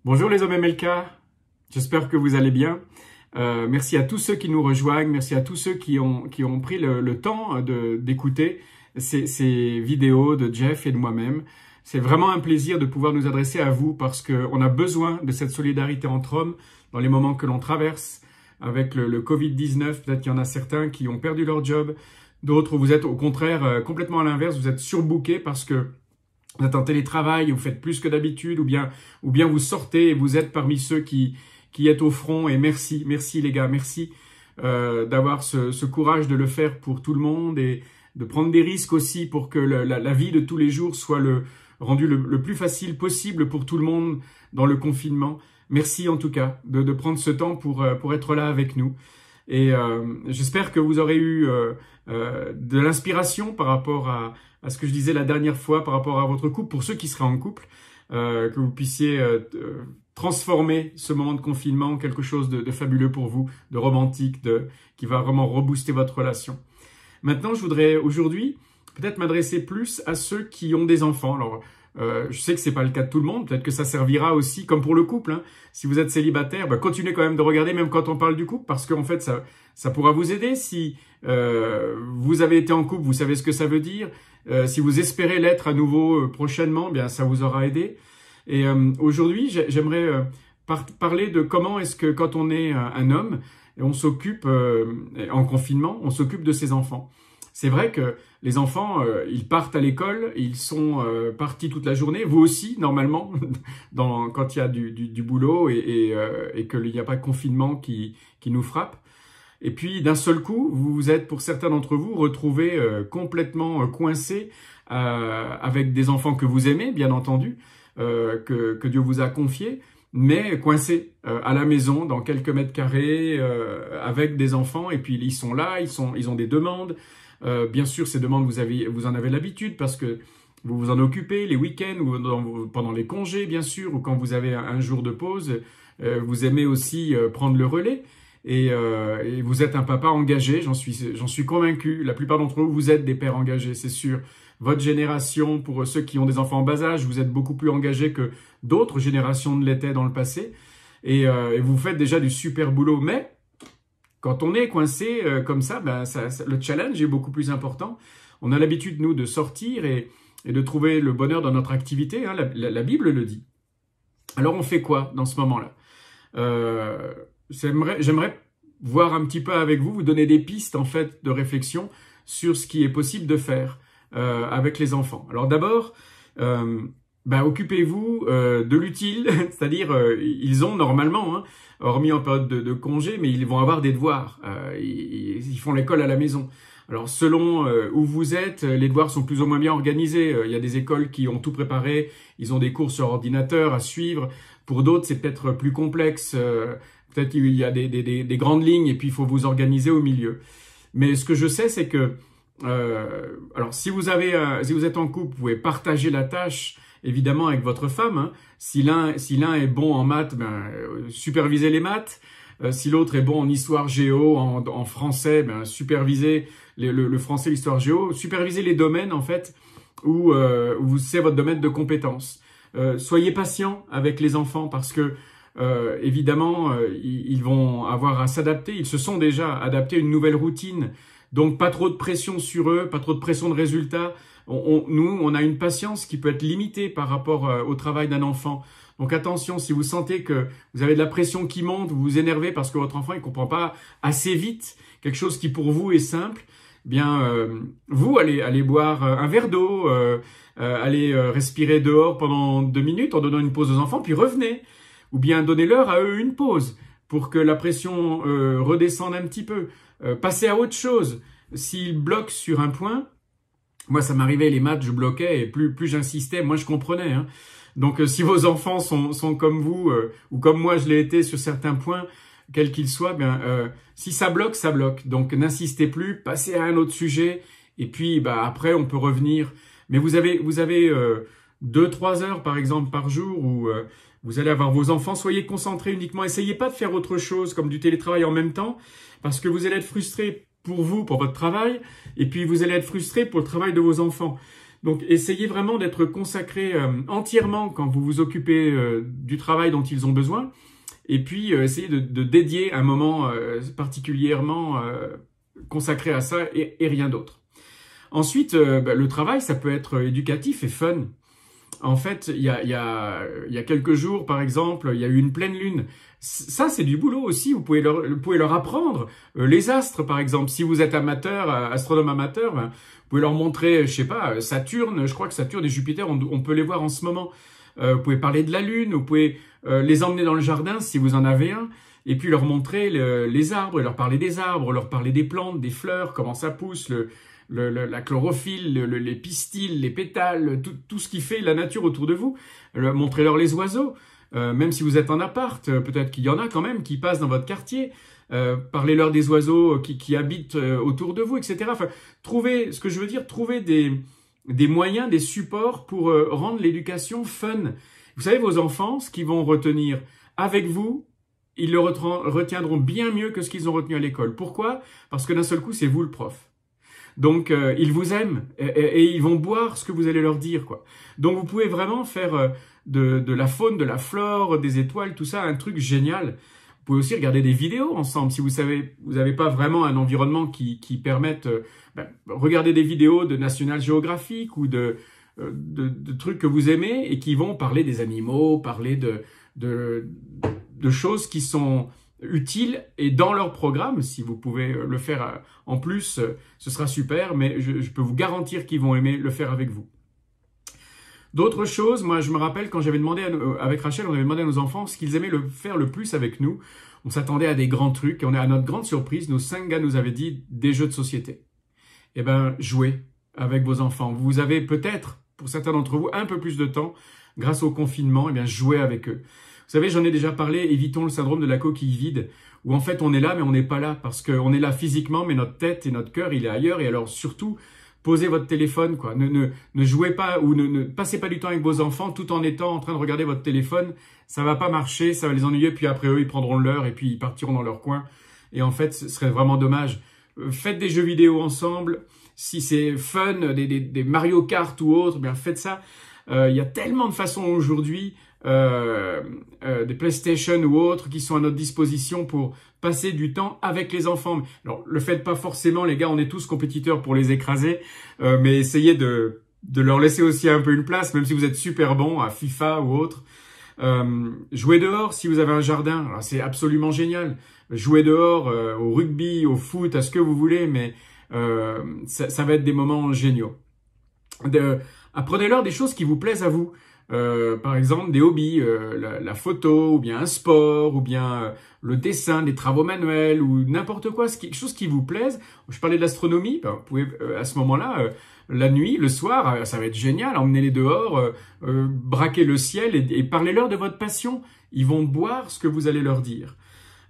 Bonjour les hommes MLK, j'espère que vous allez bien. Merci à tous ceux qui nous rejoignent, merci à tous ceux qui ont pris le temps d'écouter ces vidéos de Jeff et de moi-même. C'est vraiment un plaisir de pouvoir nous adresser à vous parce qu'on a besoin de cette solidarité entre hommes dans les moments que l'on traverse avec le Covid-19. Peut-être qu'il y en a certains qui ont perdu leur job, d'autres vous êtes au contraire complètement à l'inverse, vous êtes surbookés parce que vous êtes en télétravail, vous faites plus que d'habitude, ou bien vous sortez et vous êtes parmi ceux qui êtes au front. Et merci les gars, merci d'avoir ce courage de le faire pour tout le monde et de prendre des risques aussi pour que la vie de tous les jours soit rendue le plus facile possible pour tout le monde dans le confinement. Merci en tout cas de prendre ce temps pour être là avec nous. Et j'espère que vous aurez eu de l'inspiration par rapport à ce que je disais la dernière fois, par rapport à votre couple, pour ceux qui seraient en couple, que vous puissiez transformer ce moment de confinement en quelque chose de fabuleux pour vous, de romantique, qui va vraiment rebooster votre relation. Maintenant, je voudrais aujourd'hui peut-être m'adresser plus à ceux qui ont des enfants. Alors, je sais que c'est pas le cas de tout le monde, peut-être que ça servira aussi, comme pour le couple, hein. Si vous êtes célibataire, continuez quand même de regarder, même quand on parle du couple, parce qu'en fait, ça pourra vous aider. Si vous avez été en couple, vous savez ce que ça veut dire. Si vous espérez l'être à nouveau prochainement, bien ça vous aura aidé. Et aujourd'hui, j'aimerais parler de comment est-ce que quand on est un homme, on s'occupe en confinement, on s'occupe de ses enfants. C'est vrai que les enfants, ils partent à l'école, ils sont partis toute la journée, vous aussi, normalement, quand il y a du boulot et qu'il n'y a pas de confinement qui nous frappe. Et puis, d'un seul coup, vous êtes, pour certains d'entre vous, retrouvés complètement coincés avec des enfants que vous aimez, bien entendu, que Dieu vous a confiés, mais coincés à la maison, dans quelques mètres carrés, avec des enfants, et puis ils sont là, ils ont des demandes. Bien sûr, ces demandes, vous en avez l'habitude parce que vous vous en occupez les week-ends ou pendant les congés, bien sûr, ou quand vous avez un jour de pause, vous aimez aussi prendre le relais. Et vous êtes un papa engagé, j'en suis convaincu. La plupart d'entre vous êtes des pères engagés, c'est sûr. Votre génération, pour ceux qui ont des enfants en bas âge, vous êtes beaucoup plus engagés que d'autres générations ne l'étaient dans le passé. Et vous faites déjà du super boulot. Mais quand on est coincé comme ça, le challenge est beaucoup plus important. On a l'habitude, nous, de sortir et de trouver le bonheur dans notre activité. Hein, la Bible le dit. Alors on fait quoi dans ce moment-là? J'aimerais voir un petit peu avec vous donner des pistes en fait de réflexion sur ce qui est possible de faire avec les enfants. Alors d'abord, occupez-vous de l'utile, c'est-à-dire ils ont normalement, hein, hormis en période de congé, mais ils vont avoir des devoirs. Ils font l'école à la maison. Alors selon où vous êtes, les devoirs sont plus ou moins bien organisés. Il y a des écoles qui ont tout préparé, ils ont des cours sur ordinateur à suivre. Pour d'autres, c'est peut-être plus complexe. Peut-être qu'il y a des grandes lignes et puis il faut vous organiser au milieu. Mais ce que je sais, c'est que alors si vous êtes en couple, vous pouvez partager la tâche évidemment avec votre femme. Hein. Si l'un est bon en maths, supervisez les maths. Si l'autre est bon en histoire géo, en français, supervisez le français, l'histoire géo. Supervisez les domaines en fait où c'est votre domaine de compétence. Soyez patient avec les enfants parce que évidemment, ils vont avoir à s'adapter. Ils se sont déjà adaptés à une nouvelle routine. Donc, pas trop de pression sur eux, pas trop de pression de résultats. Nous, on a une patience qui peut être limitée par rapport au travail d'un enfant. Donc, attention, si vous sentez que vous avez de la pression qui monte, vous vous énervez parce que votre enfant ne comprend pas assez vite quelque chose qui pour vous est simple, vous allez boire un verre d'eau, allez respirer dehors pendant 2 minutes en donnant une pause aux enfants, puis revenez. Ou bien donnez-leur à eux une pause pour que la pression redescende un petit peu. Passez à autre chose. S'ils bloquent sur un point, moi ça m'arrivait les maths, je bloquais et plus j'insistais, moi je comprenais. Hein. Donc si vos enfants sont comme vous ou comme moi je l'ai été sur certains points, quels qu'ils soient, si ça bloque, ça bloque. Donc n'insistez plus, passez à un autre sujet et puis après on peut revenir. Mais vous avez 2-3 heures par exemple par jour où vous allez avoir vos enfants, soyez concentrés uniquement, essayez pas de faire autre chose comme du télétravail en même temps, parce que vous allez être frustrés pour vous, pour votre travail, et puis vous allez être frustrés pour le travail de vos enfants. Donc, essayez vraiment d'être consacré entièrement quand vous vous occupez du travail dont ils ont besoin. Et puis, essayez de dédier un moment particulièrement consacré à ça et rien d'autre. Ensuite, le travail, ça peut être éducatif et fun. En fait, il y a quelques jours, par exemple, il y a eu une pleine lune. Ça, c'est du boulot aussi. Vous pouvez leur apprendre les astres, par exemple. Si vous êtes amateur, astronome amateur, ben, vous pouvez leur montrer, je sais pas, Saturne. Je crois que Saturne et Jupiter, on peut les voir en ce moment. Vous pouvez parler de la lune. Vous pouvez les emmener dans le jardin si vous en avez un. Et puis leur montrer les arbres, leur parler des arbres, leur parler des plantes, des fleurs, comment ça pousse, la chlorophylle, les pistils, les pétales, tout ce qui fait la nature autour de vous. Montrez-leur les oiseaux, même si vous êtes en appart, peut-être qu'il y en a quand même qui passent dans votre quartier. Parlez-leur des oiseaux qui habitent autour de vous, etc. Enfin, trouvez des moyens, des supports pour rendre l'éducation fun. Vous savez, vos enfants, ce qu'ils vont retenir avec vous, ils le retiendront bien mieux que ce qu'ils ont retenu à l'école. Pourquoi? Parce que d'un seul coup, c'est vous le prof. Donc, ils vous aiment et ils vont boire ce que vous allez leur dire, quoi. Donc, vous pouvez vraiment faire de la faune, de la flore, des étoiles, tout ça, un truc génial. Vous pouvez aussi regarder des vidéos ensemble. Si vous n'avez pas vraiment un environnement qui permette, regardez des vidéos de National Geographic ou de trucs que vous aimez et qui vont parler des animaux, parler de choses qui sont utiles et dans leur programme. Si vous pouvez le faire en plus, ce sera super, mais je peux vous garantir qu'ils vont aimer le faire avec vous. D'autres choses, moi je me rappelle quand j'avais demandé avec Rachel, on avait demandé à nos enfants ce qu'ils aimaient faire le plus avec nous. On s'attendait à des grands trucs et à notre grande surprise, nos 5 gars nous avaient dit des jeux de société. Eh ben, jouez avec vos enfants. Vous avez peut-être, pour certains d'entre vous, un peu plus de temps grâce au confinement, eh bien jouez avec eux. Vous savez, j'en ai déjà parlé, évitons le syndrome de la coquille vide, où en fait on est là mais on n'est pas là, parce qu'on est là physiquement mais notre tête et notre cœur il est ailleurs. Et alors surtout, posez votre téléphone, quoi. Ne jouez pas ou ne passez pas du temps avec vos enfants tout en étant en train de regarder votre téléphone. Ça va pas marcher, ça va les ennuyer, puis après eux ils prendront leur et puis ils partiront dans leur coin. Et en fait, ce serait vraiment dommage. Faites des jeux vidéo ensemble. Si c'est fun, des Mario Kart ou autre, bien faites ça. Il y a tellement de façons aujourd'hui, des PlayStation ou autres qui sont à notre disposition pour passer du temps avec les enfants. Alors, le faites pas forcément, les gars, on est tous compétiteurs pour les écraser, mais essayez de leur laisser aussi un peu une place, même si vous êtes super bon à FIFA ou autre. Jouez dehors si vous avez un jardin, c'est absolument génial. Jouez dehors, au rugby, au foot, à ce que vous voulez, mais ça va être des moments géniaux. Apprenez-leur des choses qui vous plaisent à vous. Par exemple, des hobbies, la photo, ou bien un sport, ou bien le dessin, des travaux manuels, ou n'importe quoi, quelque chose qui vous plaise. Je parlais de l'astronomie, vous pouvez à ce moment-là, la nuit, le soir, ça va être génial, emmenez-les dehors, braquez le ciel et parlez-leur de votre passion. Ils vont boire ce que vous allez leur dire.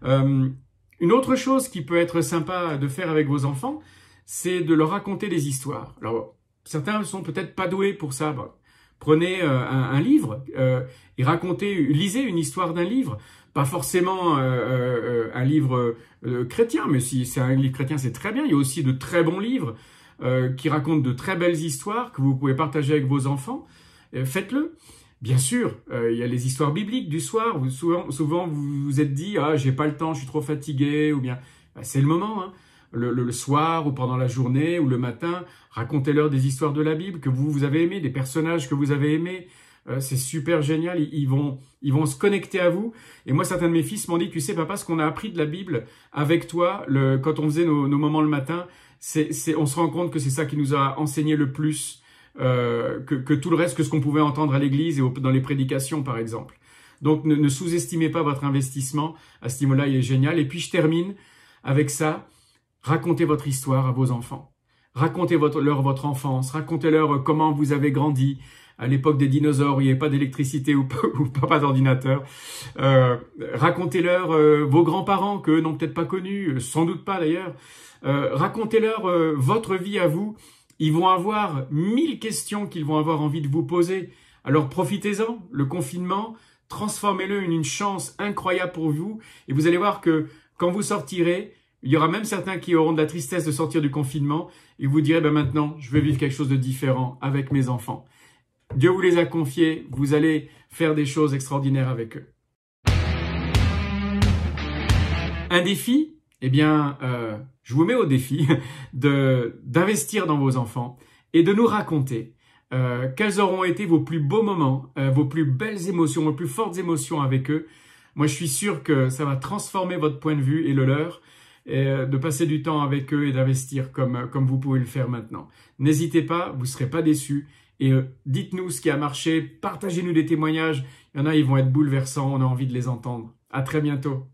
Une autre chose qui peut être sympa de faire avec vos enfants, c'est de leur raconter des histoires. Alors, certains ne sont peut-être pas doués pour ça. Prenez un livre et lisez une histoire d'un livre. Pas forcément un livre chrétien, mais si c'est un livre chrétien, c'est très bien. Il y a aussi de très bons livres qui racontent de très belles histoires que vous pouvez partager avec vos enfants. Faites-le. Bien sûr, il y a les histoires bibliques du soir. Souvent, vous vous êtes dit « Ah, j'ai pas le temps, je suis trop fatigué » ou bien c'est le moment, hein. Le soir ou pendant la journée ou le matin, racontez-leur des histoires de la Bible que vous avez aimées, des personnages que vous avez aimés. C'est super génial, ils vont se connecter à vous. Et moi, certains de mes fils m'ont dit, tu sais papa, ce qu'on a appris de la Bible avec toi, quand on faisait nos moments le matin, on se rend compte que c'est ça qui nous a enseigné le plus que tout le reste, que ce qu'on pouvait entendre à l'église et dans les prédications par exemple. Donc ne sous-estimez pas votre investissement, à ce niveau-là il est génial. Et puis je termine avec ça. Racontez votre histoire à vos enfants. Racontez-leur votre enfance. Racontez-leur comment vous avez grandi à l'époque des dinosaures où il n'y avait pas d'électricité ou pas d'ordinateur. Racontez-leur vos grands-parents qu'eux n'ont peut-être pas connus, sans doute pas d'ailleurs. Racontez-leur votre vie à vous. Ils vont avoir 1000 questions qu'ils vont avoir envie de vous poser. Alors profitez-en. Le confinement, transformez-le en une chance incroyable pour vous. Et vous allez voir que quand vous sortirez, Il y aura même certains qui auront de la tristesse de sortir du confinement et vous direz, ben maintenant, je veux vivre quelque chose de différent avec mes enfants. Dieu vous les a confiés, vous allez faire des choses extraordinaires avec eux. Un défi, eh bien, je vous mets au défi d'investir dans vos enfants et de nous raconter quels auront été vos plus beaux moments, vos plus belles émotions, vos plus fortes émotions avec eux. Moi, je suis sûr que ça va transformer votre point de vue et le leur, et de passer du temps avec eux et d'investir comme vous pouvez le faire maintenant. N'hésitez pas, vous ne serez pas déçus. Et dites-nous ce qui a marché, partagez-nous des témoignages. Il y en a, ils vont être bouleversants, on a envie de les entendre. À très bientôt.